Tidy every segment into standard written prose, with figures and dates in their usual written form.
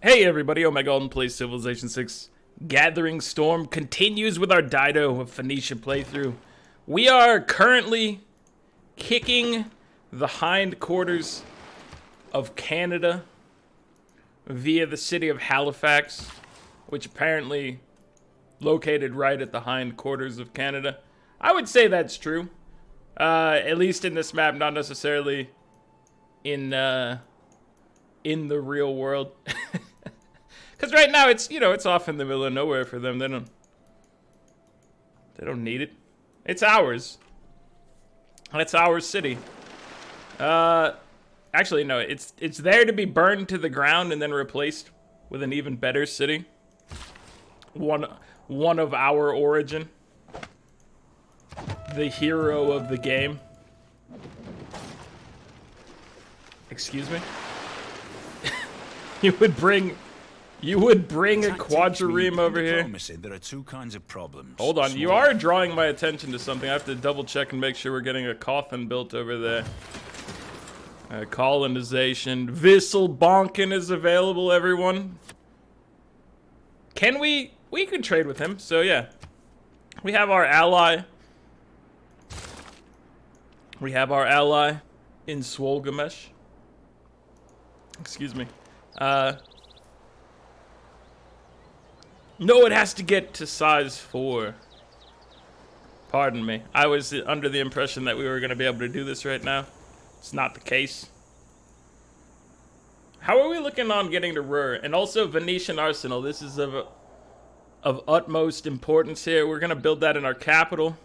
Hey everybody, Omega Alden plays Civilization 6. Gathering Storm continues with our Dido of Phoenicia playthrough. We are currently kicking the hindquarters of Canada via the city of Halifax, which apparently located right at the hindquarters of Canada. I would say that's true. At least in this map, not necessarily in the real world. Because right now it's, it's off in the middle of nowhere for them. They don't need it. It's ours. That's our city. Actually, no, it's there to be burned to the ground and then replaced with an even better city. One of our origin. The hero of the game. Excuse me? You would bring a quadrireme over here. There are two kinds of problems. Hold on, you are drawing my attention to something. I have to double check and make sure we're getting a coffin built over there. Colonization. Visselbonken is available, everyone. Can we could trade with him, so yeah. We have our ally. We have our ally in Swolgamesh. Excuse me. No, it has to get to size 4. Pardon me. I was under the impression that we were going to be able to do this right now. It's not the case. How are we looking on getting to Ruhr? And also Venetian Arsenal. This is of utmost importance here. We're going to build that in our capital.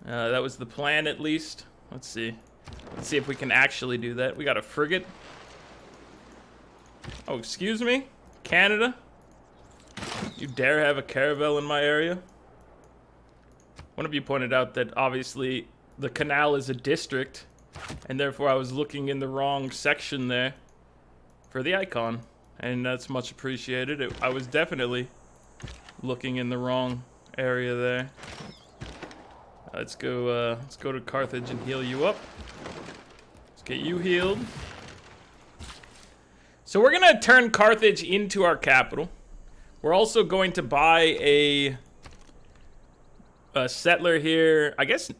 That was the plan, at least. Let's see. Let's see if we can actually do that. We got a frigate. Oh, excuse me? Canada? You dare have a caravel in my area? One of you pointed out that obviously the canal is a district, and therefore I was looking in the wrong section there for the icon, and that's much appreciated. I was definitely looking in the wrong area there. Let's go to Carthage and heal you up. Let's get you healed. So we're gonna turn Carthage into our capital. We're also going to buy a settler here. I guess,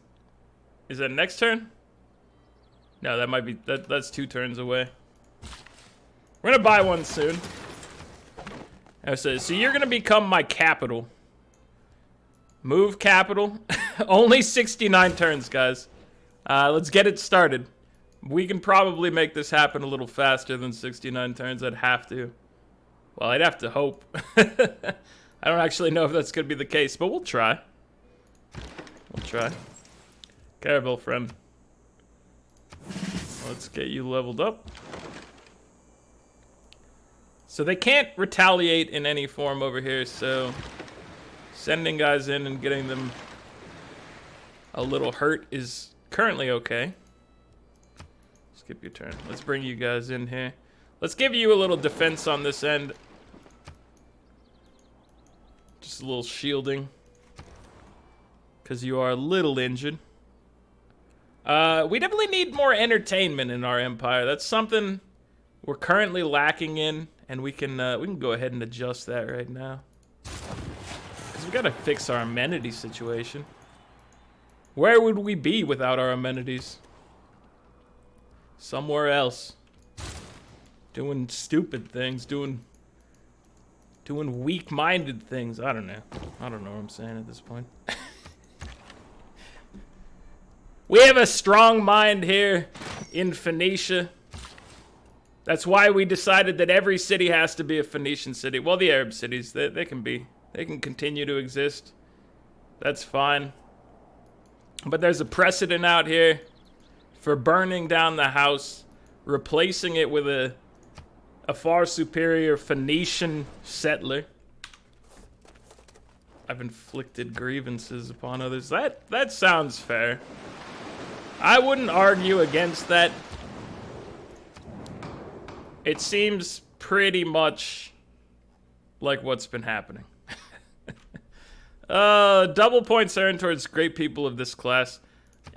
is that next turn? No, that might be, that's 2 turns away. We're gonna buy one soon. So you're gonna become my capital. Move capital. Only 69 turns, guys. Let's get it started. We can probably make this happen a little faster than 69 turns. I'd have to. Well, I'd have to hope. I don't actually know if that's going to be the case, but we'll try. We'll try. Caravel friend. Let's get you leveled up. So they can't retaliate in any form over here, so sending guys in and getting them a little hurt is currently okay. Skip your turn. Let's bring you guys in here. Let's give you a little defense on this end. Just a little shielding. Because you are a little injured. We definitely need more entertainment in our empire. That's something we're currently lacking in. And we can go ahead and adjust that right now. Because we gotta fix our amenity situation. Where would we be without our amenities? Somewhere else. Doing stupid things, doing weak-minded things. I don't know what I'm saying at this point. We have a strong mind here in Phoenicia. That's why we decided that every city has to be a Phoenician city. Well, the Arab cities, they can continue to exist. That's fine. But there's a precedent out here for burning down the house, replacing it with a far superior Phoenician settler. I've inflicted grievances upon others. That sounds fair. I wouldn't argue against that. It seems pretty much like what's been happening. Double points earned towards great people of this class.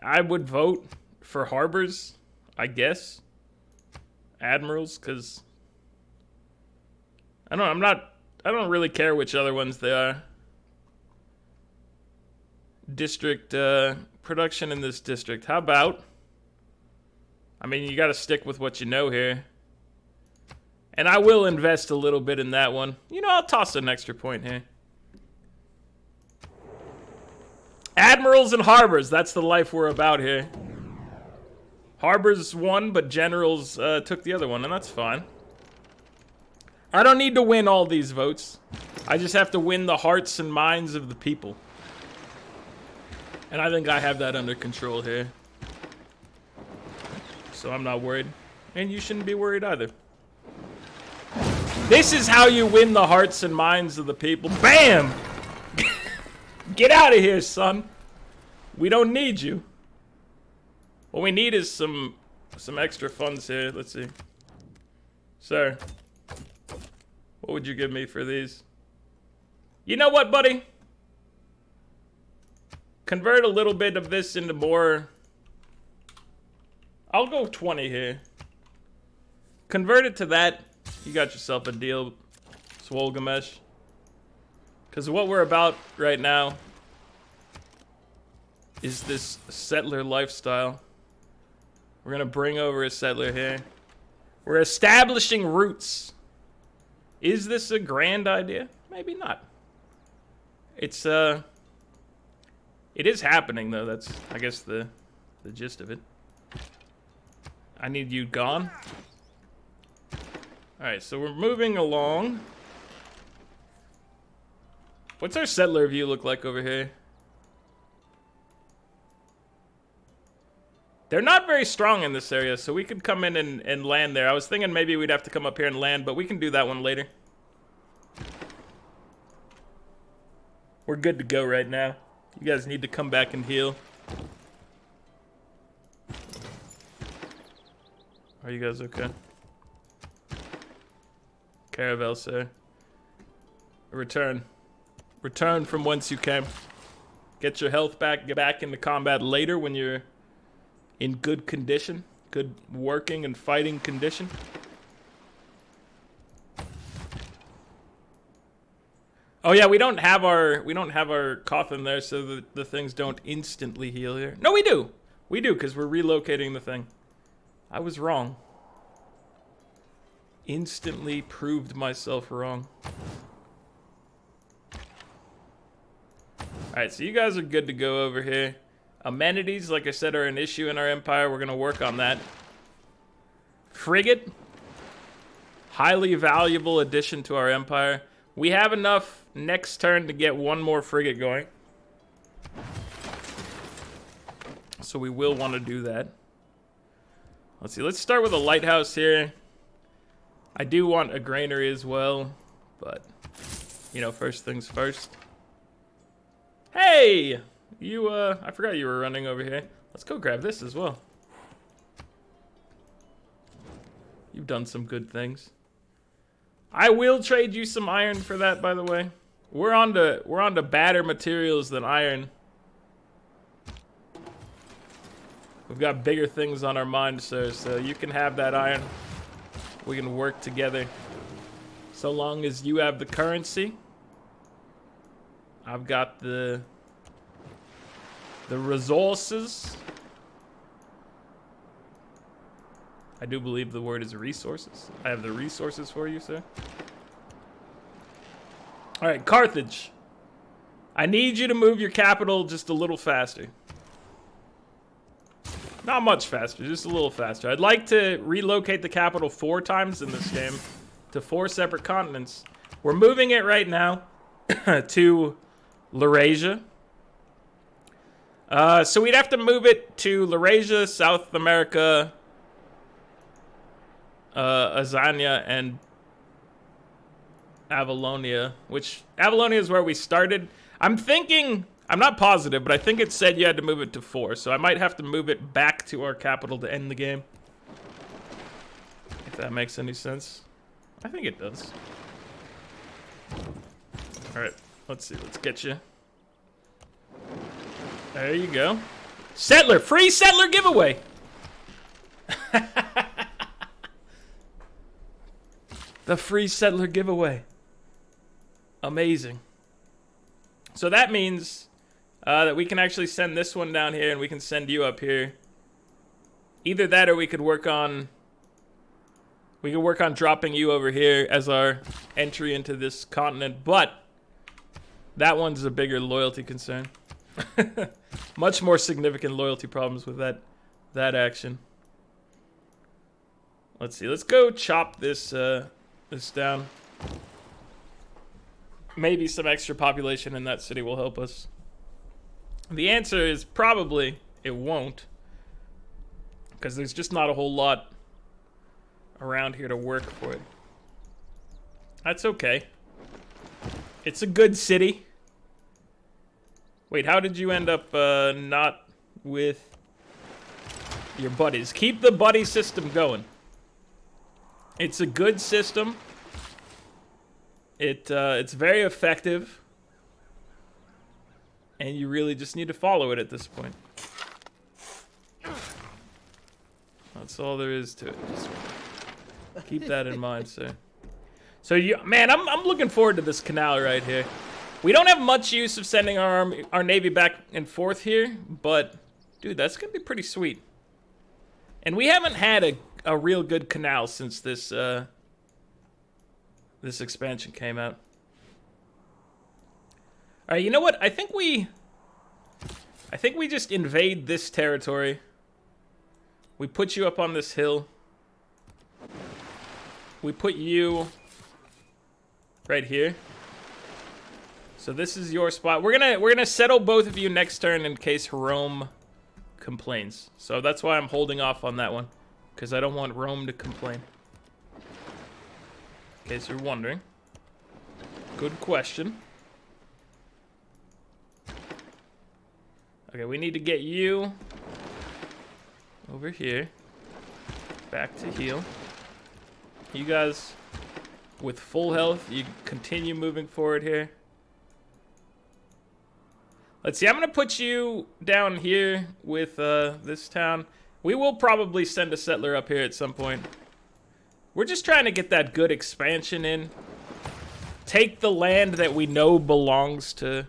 I would vote for harbors, I guess. Admirals, because I don't really care which other ones they are. District, production in this district. How about? I mean, you gotta stick with what you know here. And I will invest a little bit in that one. You know, I'll toss an extra point here. Admirals and harbors, that's the life we're about here. Harbors won, but generals took the other one, and that's fine. I don't need to win all these votes. I just have to win the hearts and minds of the people. And I think I have that under control here. So I'm not worried. And you shouldn't be worried either. This is how you win the hearts and minds of the people. Bam! Get out of here, son. We don't need you. What we need is some extra funds here. Let's see. Sir, what would you give me for these? You know what, buddy? Convert a little bit of this into more. I'll go 20 here. Convert it to that. You got yourself a deal, Swolgamesh. Because what we're about right now is this settler lifestyle. We're going to bring over a settler here. We're establishing roots. Is this a grand idea? Maybe not. It is happening, though. That's, I guess, the gist of it. I need you gone. Alright, so we're moving along. What's our settler view look like over here? They're not very strong in this area, so we could come in and land there. I was thinking maybe we'd have to come up here and land, but we can do that one later. We're good to go right now. You guys need to come back and heal. Are you guys okay? Caravel, sir. Return. Return from whence you came. Get your health back. Get back into combat later when you're in good condition. Good working and fighting condition. Oh yeah, we don't have our coffin there, so the things don't instantly heal here. No, we do. We do, because we're relocating the thing. I was wrong. Instantly proved myself wrong. Alright, so you guys are good to go over here. Amenities, like I said, are an issue in our empire. We're going to work on that. Frigate. Highly valuable addition to our empire. We have enough next turn to get one more frigate going. So we will want to do that. Let's see, let's start with a lighthouse here. I do want a granary as well, but, you know, first things first. Hey! You, I forgot you were running over here. Let's go grab this as well. You've done some good things. I will trade you some iron for that, by the way. We're on to badder materials than iron. We've got bigger things on our mind, sir, so you can have that iron. We can work together. So long as you have the currency. I've got the resources. I do believe the word is resources. I have the resources for you, sir. All right, Carthage. I need you to move your capital just a little faster. Not much faster, just a little faster. I'd like to relocate the capital 4 times in this game to 4 separate continents. We're moving it right now to Laurasia. So we'd have to move it to Laurasia, South America, Azania, and Avalonia, which Avalonia is where we started. I'm thinking, I'm not positive, but I think it said you had to move it to 4, so I might have to move it back to our capital to end the game. If that makes any sense. I think it does. Alright, let's see, let's get you. There you go. Settler, free settler giveaway! The free settler giveaway. Amazing. So that means that we can actually send this one down here and we can send you up here. Either that or we could work on dropping you over here as our entry into this continent, but that one's a bigger loyalty concern. Much more significant loyalty problems with that action. Let's see. Let's go chop this this down. Maybe some extra population in that city will help us. The answer is probably it won't, because there's just not a whole lot around here to work for it. That's okay. It's a good city. Wait, how did you end up not with your buddies? Keep the buddy system going. It's a good system. It's very effective. And you really just need to follow it at this point. That's all there is to it. Just keep that in mind, sir. So man, I'm looking forward to this canal right here. We don't have much use of sending our navy back and forth here, but dude, that's gonna be pretty sweet. And we haven't had a real good canal since this this expansion came out. All right, you know what? I think we just invade this territory. We put you up on this hill. We put you right here. So this is your spot. We're gonna settle both of you next turn in case Rome complains. So that's why I'm holding off on that one, because I don't want Rome to complain. In case you're wondering. Good question. Okay, we need to get you over here. Back to heal. You guys with full health, you continue moving forward here. Let's see, I'm gonna put you down here with this town. We will probably send a settler up here at some point. We're just trying to get that good expansion in. Take the land that we know belongs to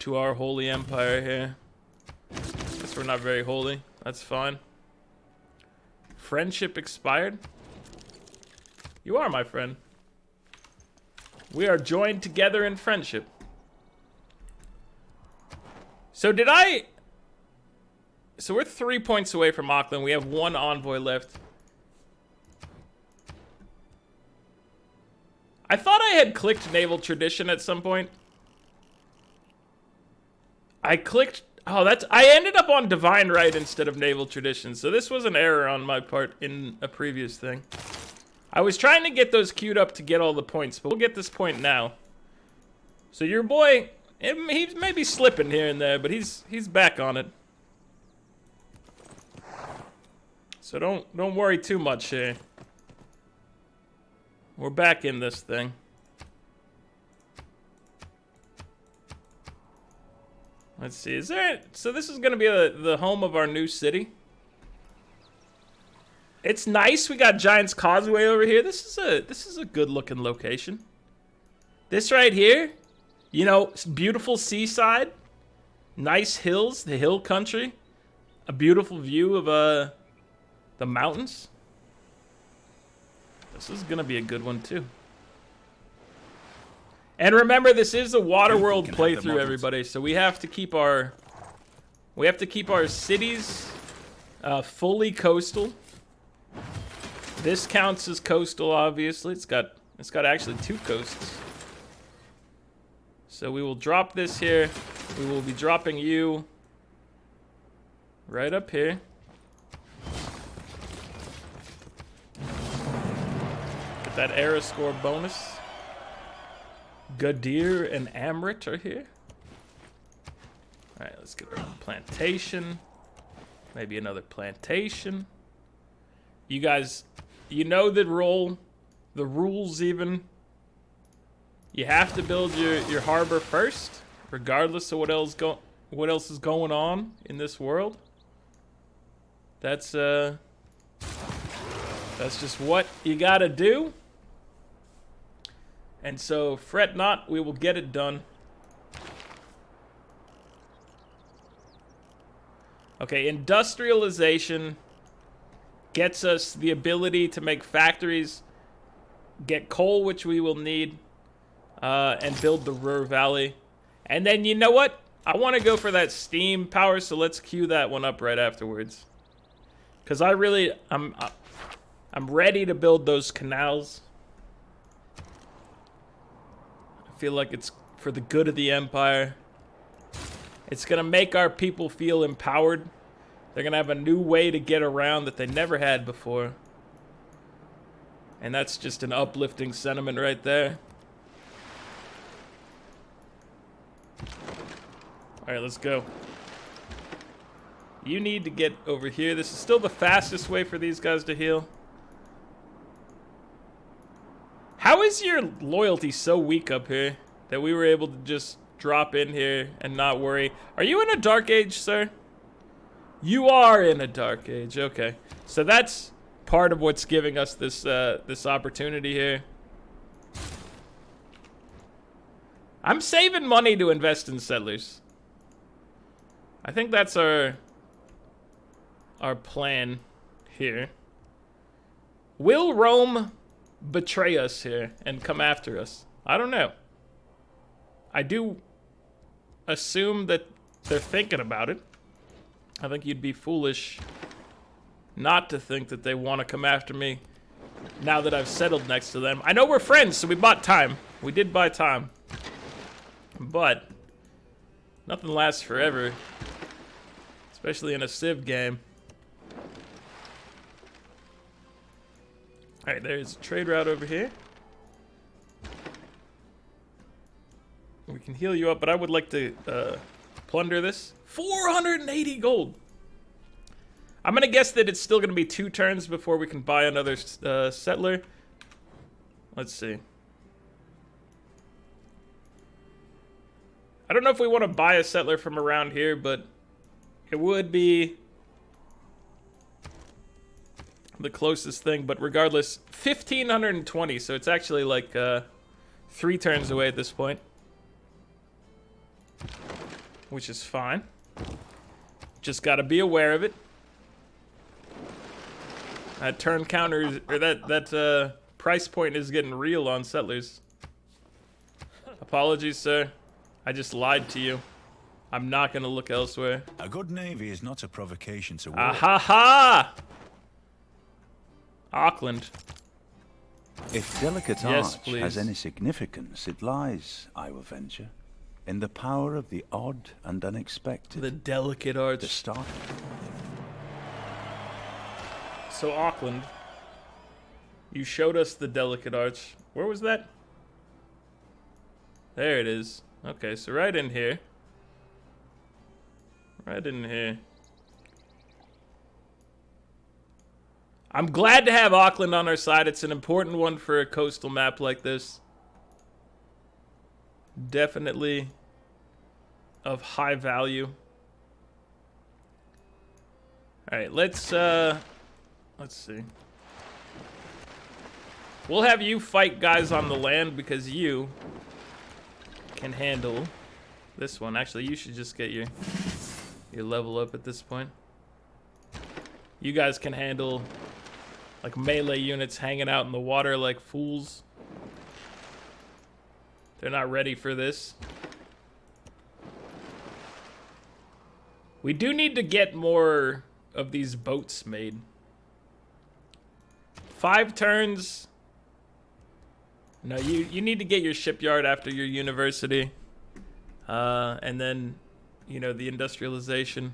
our holy empire here. Guess we're not very holy. That's fine. Friendship expired. You are my friend. We are joined together in friendship. So so we're 3 points away from Auckland. We have one envoy left. I thought I had clicked naval tradition at some point. I clicked, I ended up on divine right instead of naval tradition. So this was an error on my part in a previous thing. I was trying to get those queued up to get all the points, but we'll get this point now. So your boy, he may be slipping here and there, but he's back on it. So don't worry too much here. We're back in this thing. Let's see, so this is gonna be the home of our new city. It's nice, we got Giant's Causeway over here. This is a good looking location. This right here, you know, beautiful seaside, nice hills, the hill country, a beautiful view of the mountains. This is gonna be a good one too. And remember, this is a Waterworld playthrough, everybody. So we have to keep our cities fully coastal. This counts as coastal, obviously. It's got actually 2 coasts. So we will drop this here. We will be dropping you right up here. Get that era score bonus. Gadir and Amrit are here. Alright, let's get a plantation. Maybe another plantation. You guys, you know the rules even. You have to build your harbor first, regardless of what else is going on in this world. That's That's just what you gotta do. And so, fret not, we will get it done. Okay, industrialization gets us the ability to make factories, get coal, which we will need, and build the Ruhr Valley. And then, you know what? I want to go for that steam power, so let's queue that one up right afterwards. Because I'm ready to build those canals. I feel like it's for the good of the Empire. It's going to make our people feel empowered. They're going to have a new way to get around that they never had before. And that's just an uplifting sentiment right there. Alright, let's go. You need to get over here. This is still the fastest way for these guys to heal. How is your loyalty so weak up here that we were able to just drop in here and not worry? Are you in a dark age, sir? You are in a dark age. Okay. So that's part of what's giving us this this opportunity here. I'm saving money to invest in settlers. I think that's our plan here. Will Rome betray us here and come after us? I don't know. I do assume that they're thinking about it. I think you'd be foolish not to think that they want to come after me now that I've settled next to them. I know we're friends, so we bought time. We did buy time. But nothing lasts forever, especially in a Civ game. Alright, there's a trade route over here. We can heal you up, but I would like to plunder this. 480 gold! I'm gonna guess that it's still gonna be 2 turns before we can buy another settler. Let's see. I don't know if we want to buy a settler from around here, but it would be the closest thing. But regardless, 1,520, so it's actually like 3 turns away at this point. Which is fine. Just gotta be aware of it. That turn counter, or that price point is getting real on settlers. Apologies, sir. I just lied to you. I'm not gonna look elsewhere. A good navy is not a provocation to war. Ah ha ha! Auckland. If delicate Yes, arch please. has any significance, it lies, I will venture, in the power of the odd and unexpected. The delicate The arch. start. So Auckland. You showed us the delicate arch. Where was that? There it is. Okay, so right in here. Right in here. I'm glad to have Auckland on our side. It's an important one for a coastal map like this. Definitely of high value. Alright, let's see. We'll have you fight guys on the land because you can handle this one. Actually, you should just get your level up at this point. You guys can handle like melee units hanging out in the water like fools. They're not ready for this. We do need to get more of these boats made. 5 turns. No, you need to get your shipyard after your university. And then, you know, the industrialization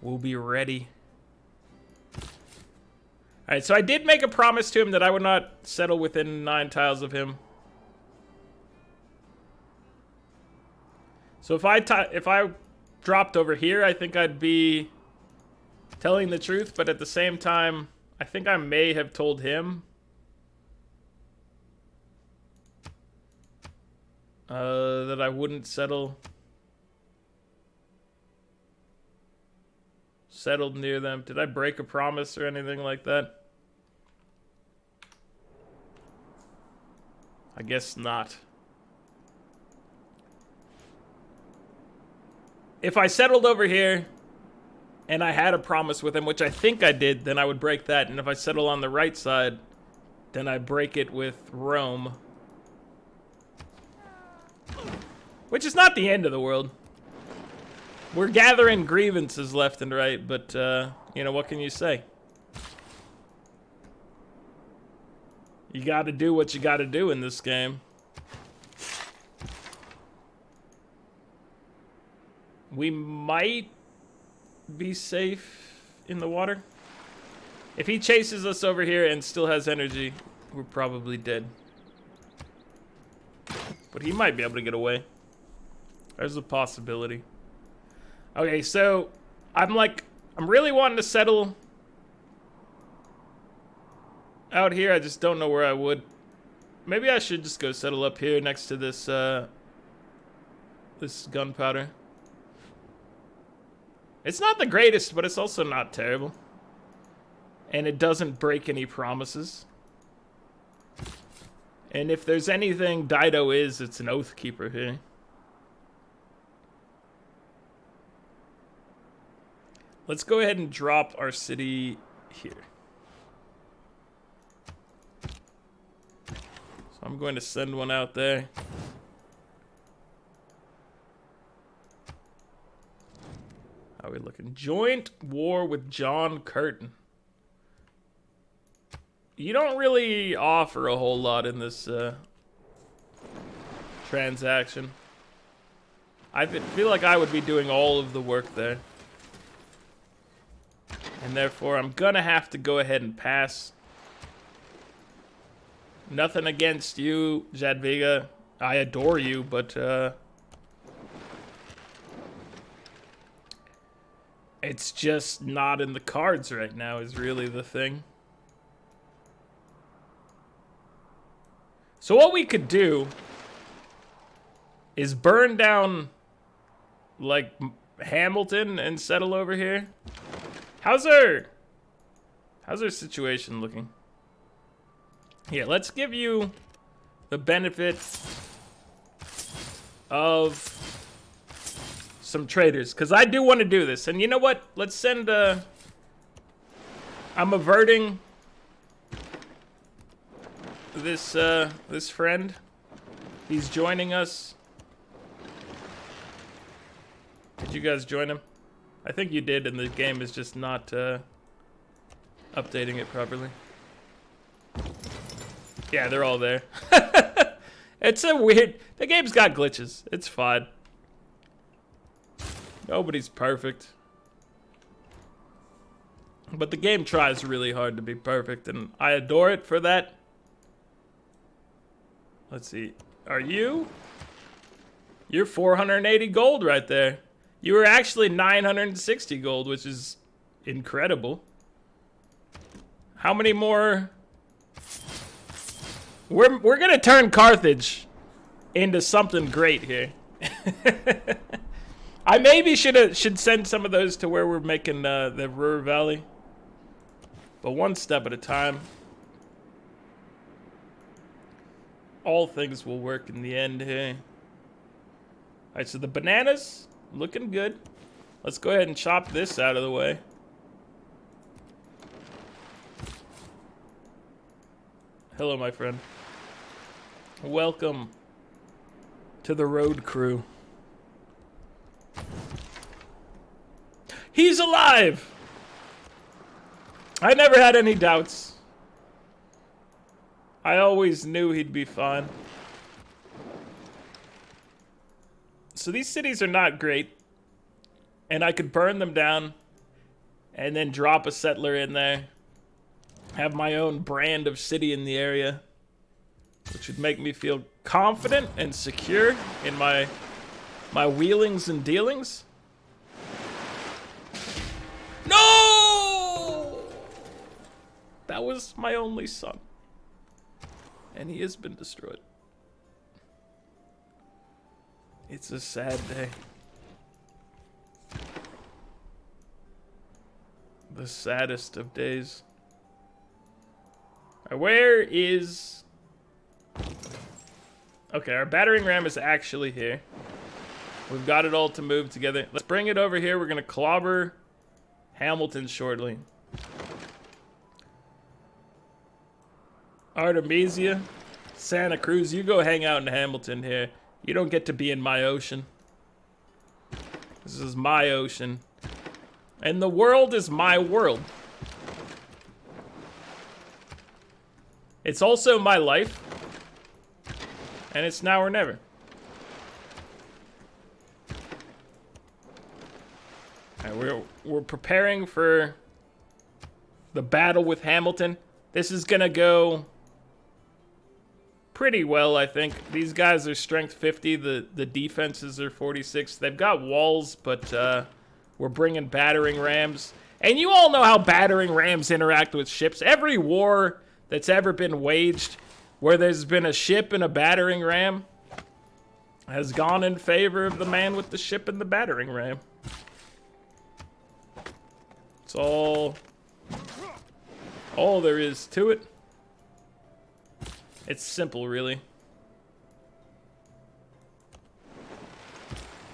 will be ready. Alright, so I did make a promise to him that I would not settle within 9 tiles of him. So if I dropped over here, I think I'd be telling the truth, but at the same time, I think I may have told him that I wouldn't settle near them. Did I break a promise or anything like that? I guess not. If I settled over here and I had a promise with him, which I think I did, then I would break that. And if I settle on the right side, then I break it with Rome. Which is not the end of the world. We're gathering grievances left and right, but, you know, what can you say? You gotta do what you gotta do in this game. We might be safe in the water. If he chases us over here and still has energy, we're probably dead. But he might be able to get away. There's a possibility. Okay, so I'm really wanting to settle out here. I just don't know where I would. Maybe I should just go settle up here next to this this gunpowder. It's not the greatest, but it's also not terrible. And it doesn't break any promises. And if there's anything Dido is, it's an oath keeper here. Let's go ahead and drop our city here. So I'm going to send one out there. How are we looking? Joint war with John Curtin. You don't really offer a whole lot in this transaction. I feel like I would be doing all of the work there. And therefore, I'm gonna have to go ahead and pass. Nothing against you, Jadwiga. I adore you, but it's just not in the cards right now is really the thing. So what we could do is burn down like Hamilton and settle over here. How's our situation looking? Here, let's give you the benefit of some traders, because I do want to do this. And you know what? Let's send I'm averting this this friend. He's joining us. Did you guys join him? I think you did, and the game is just not updating it properly. Yeah, they're all there. It's a weird... The game's got glitches. It's fine. Nobody's perfect. But the game tries really hard to be perfect, and I adore it for that. Let's see. Are you? You're 480 gold right there. You were actually 960 gold, which is incredible. How many more? We're gonna turn Carthage into something great here. I maybe should send some of those to where we're making the Ruhr Valley, but one step at a time. All things will work in the end here. All right, so the bananas looking good. Let's go ahead and chop this out of the way. Hello, my friend. Welcome to the road crew. He's alive! I never had any doubts. I always knew he'd be fine. So these cities are not great. And I could burn them down and then drop a settler in there. Have my own brand of city in the area, which would make me feel confident and secure in my wheelings and dealings. No! That was my only son. And he has been destroyed. It's a sad day. The saddest of days. Where is Okay, our battering ram is actually here. We've got it all to move together. Let's bring it over here. We're going to clobber Hamilton shortly. Artemisia, Santa Cruz, you go hang out in Hamilton here. You don't get to be in my ocean. This is my ocean. And the world is my world. It's also my life. And it's now or never. Alright, we're preparing for the battle with Hamilton. This is gonna go pretty well, I think. These guys are strength 50. The defenses are 46. They've got walls, but we're bringing battering rams. And you all know how battering rams interact with ships. Every war that's ever been waged where there's been a ship and a battering ram has gone in favor of the man with the ship and the battering ram. It's all there is to it. It's simple, really.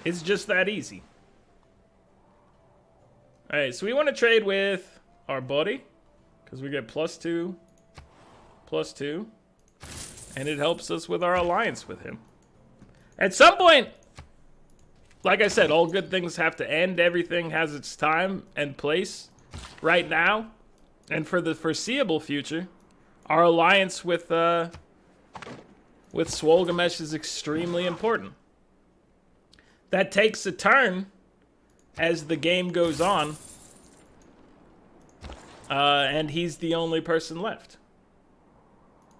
It's just that easy. Alright, so we want to trade with our buddy, because we get +2, +2, and it helps us with our alliance with him. At some point, like I said, all good things have to end. Everything has its time and place. Right now, and for the foreseeable future, our alliance with Swolgamesh is extremely important. That takes a turn as the game goes on, and he's the only person left.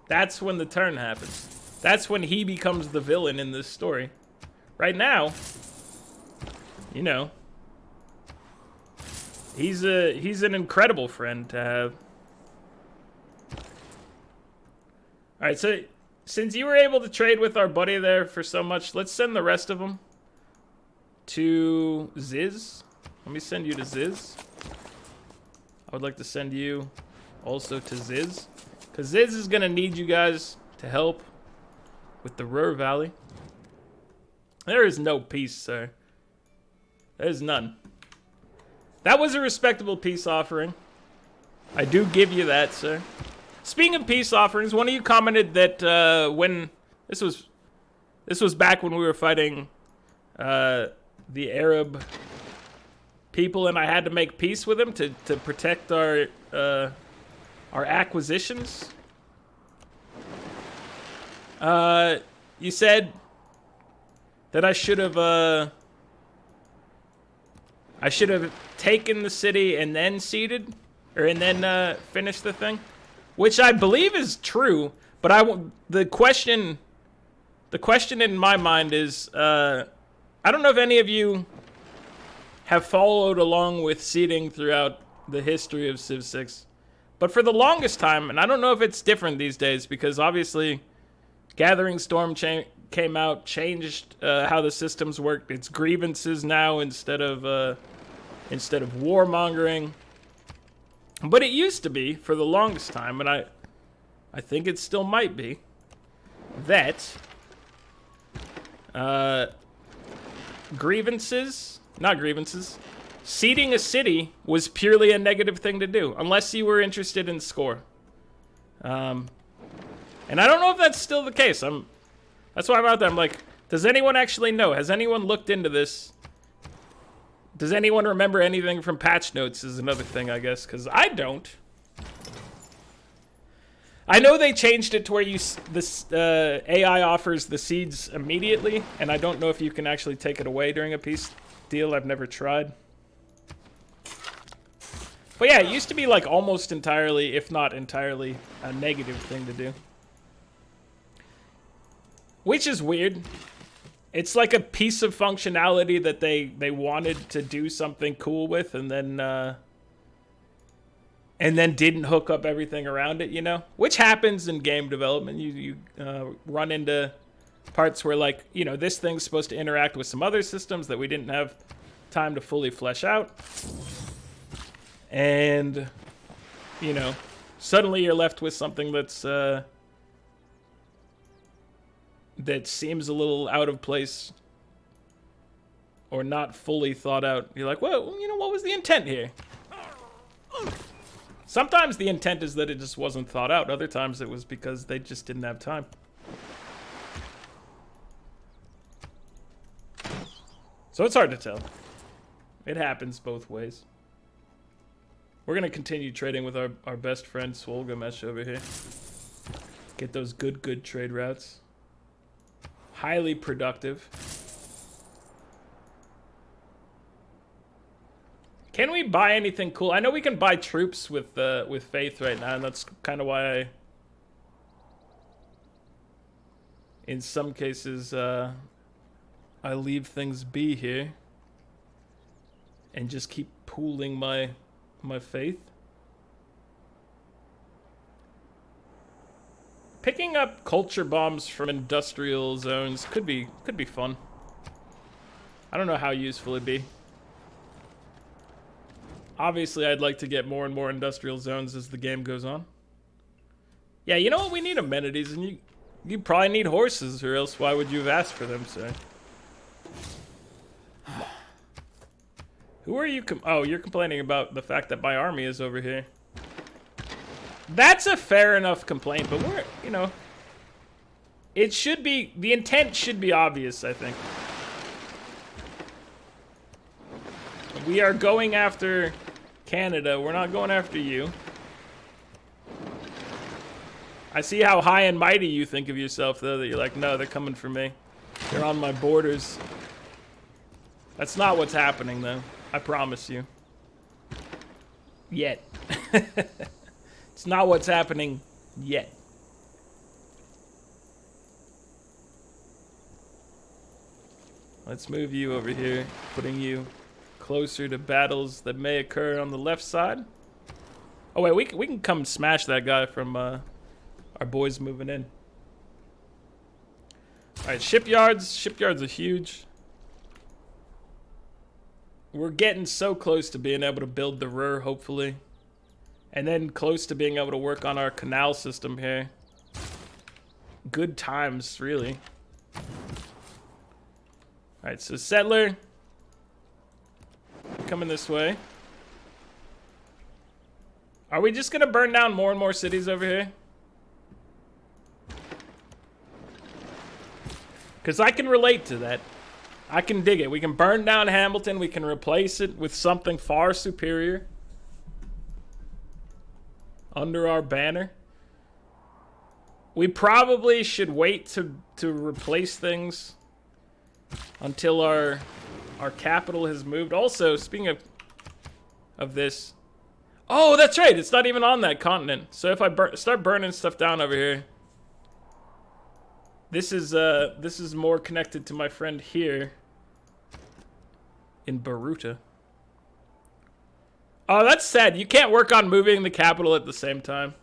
That's when the turn happens. That's when he becomes the villain in this story. Right now, you know, he's an incredible friend to have. Alright, so since you were able to trade with our buddy there for so much, let's send the rest of them to Ziz. Let me send you to Ziz. I would like to send you also to Ziz, because Ziz is going to need you guys to help with the Ruhr Valley. There is no peace, sir. There's none. That was a respectable peace offering. I do give you that, sir. Speaking of peace offerings, one of you commented that when this was back when we were fighting the Arab people, and I had to make peace with them to protect our acquisitions. You said that I should have taken the city and then seeded, and then finished the thing, which I believe is true. But the question in my mind is, I don't know if any of you have followed along with seeding throughout the history of Civ 6, but for the longest time, and I don't know if it's different these days, because obviously Gathering Storm came out, changed how the systems worked. It's grievances now instead of warmongering. But it used to be for the longest time, and I think it still might be, that seeding a city was purely a negative thing to do, unless you were interested in score. And I don't know if that's still the case. That's why I'm out there. I'm like, does anyone actually know? Has anyone looked into this? Does anyone remember anything from patch notes is another thing, I guess, because I don't. I know they changed it to where this AI offers the seeds immediately, and I don't know if you can actually take it away during a peace deal. I've never tried. But yeah, it used to be like almost entirely, if not entirely, a negative thing to do. Which is weird. It's like a piece of functionality that they wanted to do something cool with, and then didn't hook up everything around it, you know? Which happens in game development. You run into parts where, like, you know, this thing's supposed to interact with some other systems that we didn't have time to fully flesh out. And, you know, suddenly you're left with something that's that seems a little out of place or not fully thought out. You're like, well, you know, what was the intent here? Sometimes the intent is that it just wasn't thought out. Other times it was because they just didn't have time. So it's hard to tell. It happens both ways. We're going to continue trading with our best friend Swolgamesh over here. Get those good trade routes. Highly productive. Can we buy anything cool? I know we can buy troops with Faith right now, and that's kind of why I, in some cases, I leave things be here and just keep pooling my faith. Picking up culture bombs from industrial zones could be fun. I don't know how useful it'd be. Obviously, I'd like to get more and more industrial zones as the game goes on. Yeah, you know what? We need amenities, and you probably need horses, or else why would you have asked for them, sir? Who are you? Oh, you're complaining about the fact that my army is over here. That's a fair enough complaint, but we're, you know, it should be, the intent should be obvious, I think. We are going after Canada. We're not going after you. I see how high and mighty you think of yourself, though, that you're like, no, they're coming for me. They're on my borders. That's not what's happening, though. I promise you. Yet. It's not what's happening yet. Let's move you over here, putting you closer to battles that may occur on the left side. Oh wait, we can come smash that guy from our boys moving in. All right, shipyards. Shipyards are huge. We're getting so close to being able to build the Ruhr, hopefully. And then close to being able to work on our canal system here. Good times, really. Alright, so settler. Coming this way. Are we just gonna burn down more and more cities over here? Because I can relate to that. I can dig it. We can burn down Hamilton. We can replace it with something far superior. Under our banner. We probably should wait to replace things until our capital has moved. Also, speaking of this, oh, that's right. It's not even on that continent. So if I start burning stuff down over here, this is more connected to my friend here in Baruta. Oh, that's sad. You can't work on moving the capital at the same time.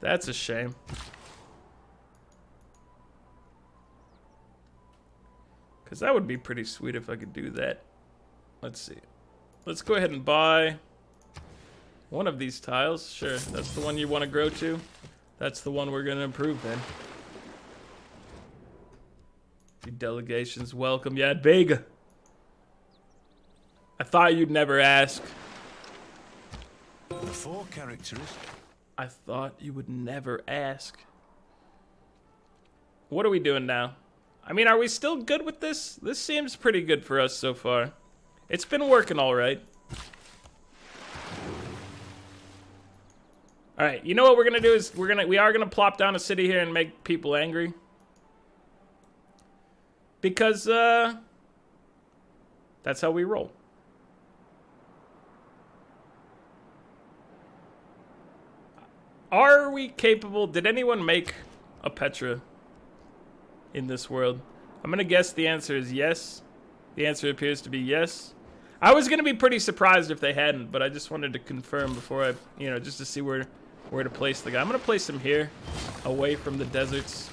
That's a shame. Because that would be pretty sweet if I could do that. Let's see. Let's go ahead and buy one of these tiles. Sure, that's the one you want to grow to. That's the one we're going to improve then. The delegations welcome. Yeah, big. I thought you'd never ask. The four characteristics. I thought you would never ask. What are we doing now? I mean, are we still good with this? This seems pretty good for us so far. It's been working all right. All right, you know what we're gonna do is we are gonna plop down a city here and make people angry. Because that's how we roll. Are we capable? Did anyone make a Petra in this world? I'm gonna guess the answer is yes. The answer appears to be yes. I was gonna be pretty surprised if they hadn't, but I just wanted to confirm before I, you know, just to see where to place the guy. I'm gonna place him here, away from the deserts.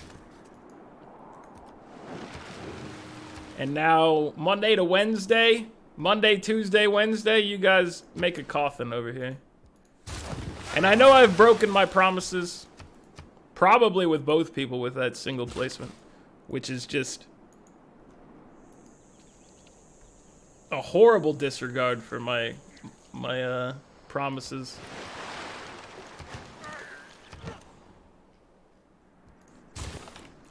And now Monday to Wednesday, Monday, Tuesday, Wednesday, you guys make a coffin over here. And I know I've broken my promises Probably with both people with that single placement, which is just a horrible disregard for my promises.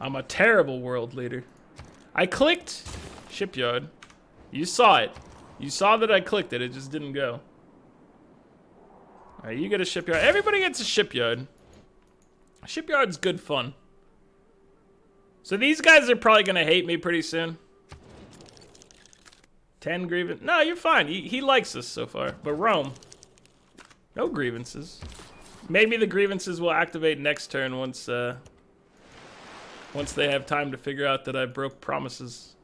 I'm a terrible world leader. I clicked shipyard. You saw it. You saw that I clicked it. It just didn't go. Alright, you get a shipyard. Everybody gets a shipyard. Shipyard's good fun. So these guys are probably going to hate me pretty soon. 10 grievance. No, you're fine. He likes us so far. But Rome, no grievances. Maybe the grievances will activate next turn once they have time to figure out that I broke promises.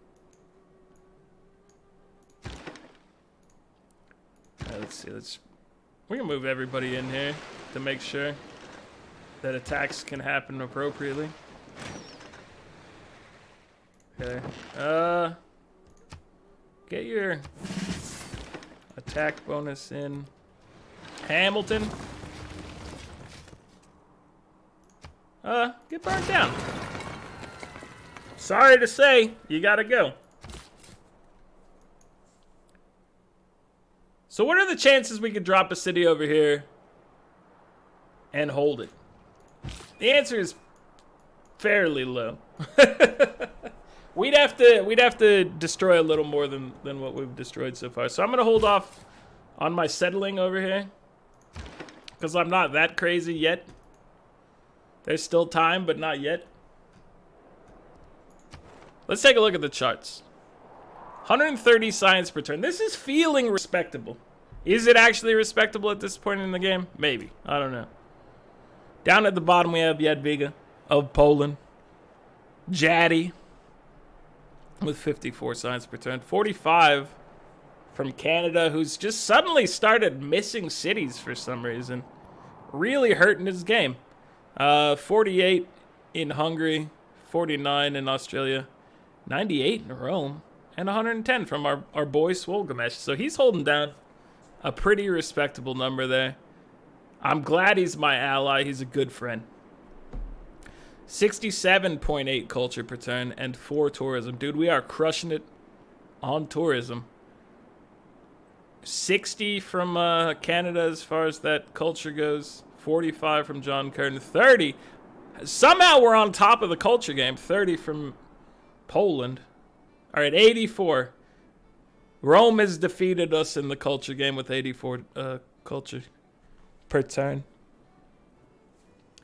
Let's see. We can move everybody in here to make sure that attacks can happen appropriately. Okay. Get your attack bonus in. Hamilton. Get burned down. Sorry to say, you gotta go. So what are the chances we could drop a city over here and hold it? The answer is fairly low. We'd have to destroy a little more than what we've destroyed so far. So I'm gonna hold off on my settling over here because I'm not that crazy yet. There's still time, but not yet. Let's take a look at the charts. 130 science per turn. This is feeling respectable. Is it actually respectable at this point in the game? Maybe. I don't know. Down at the bottom, we have Jadwiga of Poland. Jaddy with 54 science per turn. 45 from Canada, who's just suddenly started missing cities for some reason. Really hurting his game. 48 in Hungary. 49 in Australia. 98 in Rome. And 110 from our boy Swolgamesh. So he's holding down a pretty respectable number there. I'm glad he's my ally. He's a good friend. 67.8 culture per turn and 4 tourism. Dude, we are crushing it on tourism. 60 from Canada as far as that culture goes. 45 from John Curtin. 30. Somehow we're on top of the culture game. 30 from Poland. All right, 84. Rome has defeated us in the culture game with 84 culture per turn.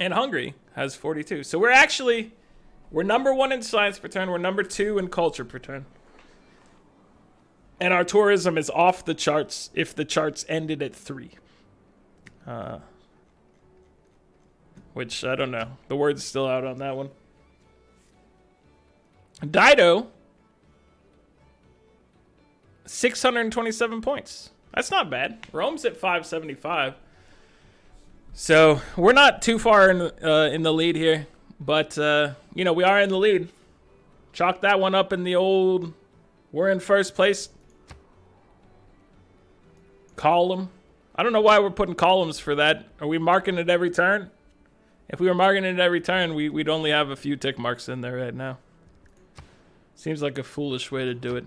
And Hungary has 42. So we're number 1 in science per turn. We're number 2 in culture per turn. And our tourism is off the charts if the charts ended at 3. Which, I don't know. The word's still out on that one. Dido, 627 points. That's not bad. Rome's at 575. So we're not too far in the lead here. But, you know, we are in the lead. Chalk that one up in the old, we're in first place column. I don't know why we're putting columns for that. Are we marking it every turn? If we were marking it every turn, we'd only have a few tick marks in there right now. Seems like a foolish way to do it.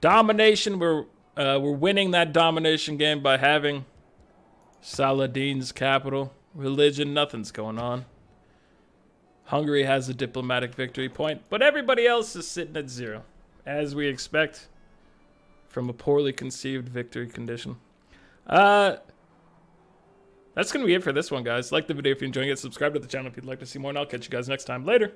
Domination, we're winning that domination game by having Saladin's capital. Religion, nothing's going on. Hungary has a diplomatic victory point, but everybody else is sitting at 0, as we expect from a poorly conceived victory condition. That's going to be it for this one, guys. Like the video if you're enjoying it. Subscribe to the channel if you'd like to see more, and I'll catch you guys next time. Later.